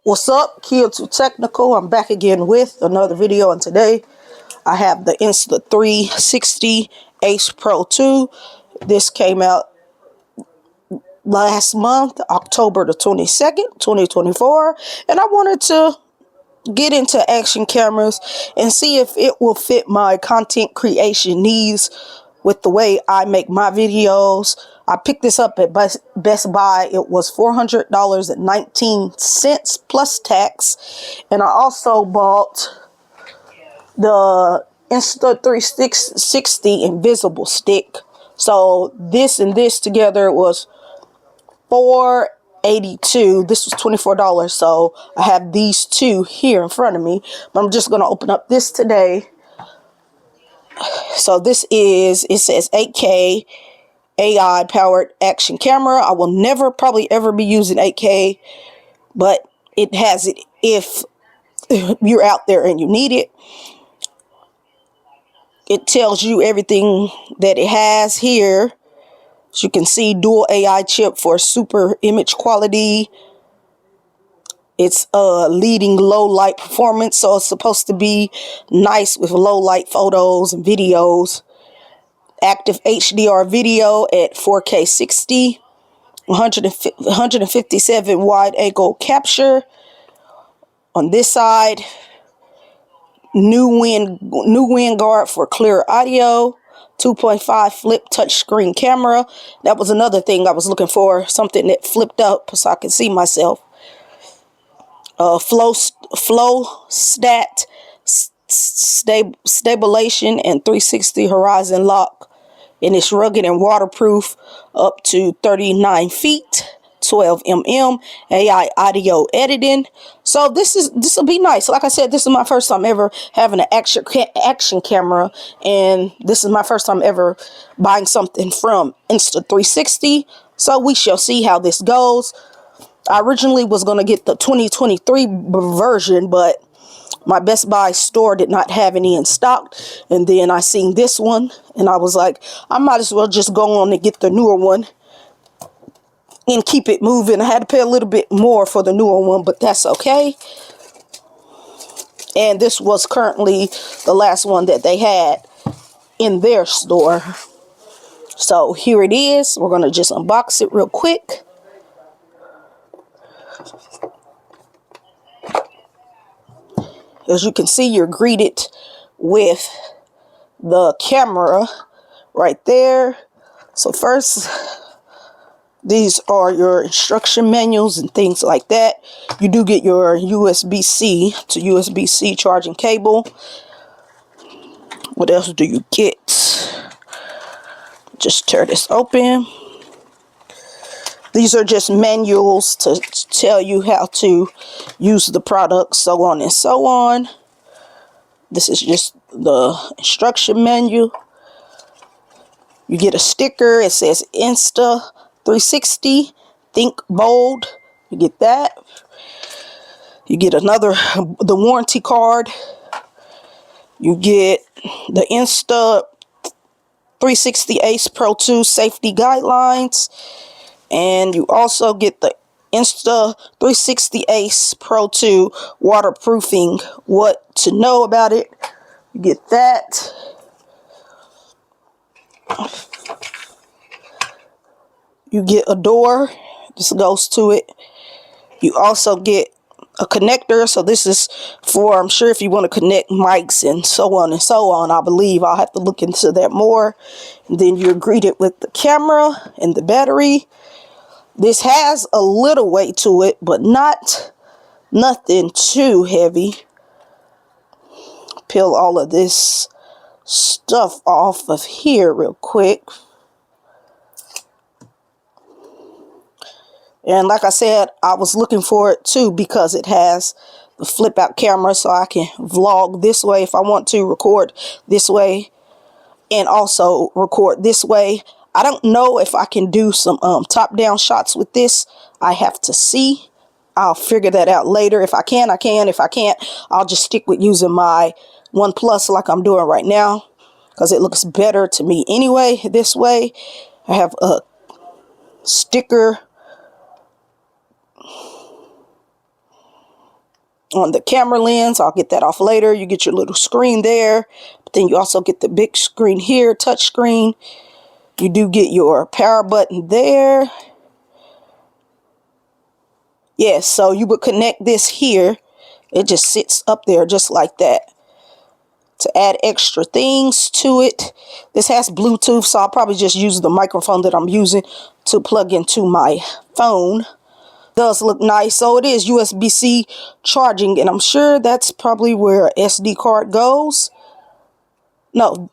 What's up, Kids Too Technical? I'm back again with another video, and today I have the Insta 360 Ace Pro 2. This came out last month, October the 22nd, 2024, and I wanted to get into action cameras and see if it will fit my content creation needs with the way I make my videos. I picked this up at Best Buy. It was $400.19 plus tax. And I also bought the Insta 360 invisible stick. So this and this together was $4.82. This was $24. So I have these two here in front of me. But I'm just going to open up this today. So this is, it says 8K AI powered action camera. I will never probably ever be using 8K, but it has it if you're out there and you need it. It tells you everything that it has here. As you can see, dual AI chip for super image quality. It's leading low light performance, so it's supposed to be nice with low light photos and videos. Active HDR video at 4K 60, 157 wide angle capture. On this side, new wind guard for clear audio. 2.5 flip touchscreen camera. That was another thing I was looking for, something that flipped up so I could see myself. Flow stat stabilization and 360 horizon lock, and it's rugged and waterproof up to 39 feet, 12 mm, AI audio editing. So this will be nice. Like I said, this is my first time ever having an action camera, and this is my first time ever buying something from Insta 360. So we shall see how this goes. I originally was going to get the 2023 version, but my Best Buy store did not have any in stock. And then I seen this one, and I was like, I might as well just go on and get the newer one and keep it moving. I had to pay a little bit more for the newer one, but that's okay. And this was currently the last one that they had in their store. So here it is. We're going to just unbox it real quick. As you can see, you're greeted with the camera right there. So first, these are your instruction manuals and things like that. You do get your USB-C to USB-C charging cable. What else do you get? Just tear this open. These are just manuals to tell you how to use the product, so on and so on. This is just the instruction manual. You get a sticker. It says Insta 360. Think bold. You get that. You get the warranty card. You get the Insta 360 Ace Pro 2 safety guidelines. And you also get the Insta 360 Ace Pro 2 waterproofing, what to know about it. You get that. You get a door. This goes to it. You also get a connector. So this is for, I'm sure, if you want to connect mics and so on and so on. I believe I'll have to look into that more. And then you're greeted with the camera and the battery. This has a little weight to it, but nothing too heavy. Peel all of this stuff off of here real quick. And like I said, I was looking for it too because it has the flip out camera, so I can vlog this way if I want to, record this way, and also record this way. I don't know if I can do some top-down shots with this. I have to see. I'll figure that out later. If I can, I can. If I can't, I'll just stick with using my OnePlus like I'm doing right now, because it looks better to me anyway this way. I have a sticker. on the camera lens. I'll get that off later. You get your little screen there, but then you also get the big screen here, touch screen. You do get your power button there. Yes, so you would connect this here. It just sits up there just like that. To add extra things to it, this has Bluetooth, so I'll probably just use the microphone that I'm using to plug into my phone. Does look nice. So it is USB-C charging, and I'm sure that's probably where a SD card goes. No,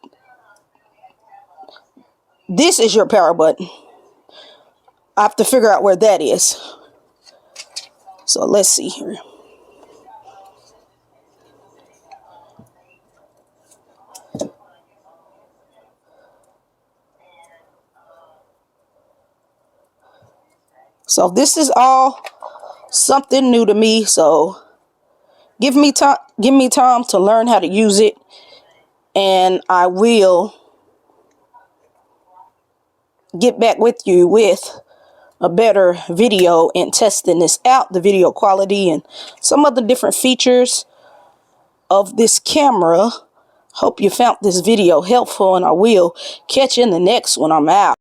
this is your power button. I have to figure out where that is. So let's see here. So this is all something new to me, so give me time to learn how to use it, and I will get back with you with a better video and testing this out, the video quality and some of the different features of this camera. Hope you found this video helpful, and I will catch you in the next one. I'm out.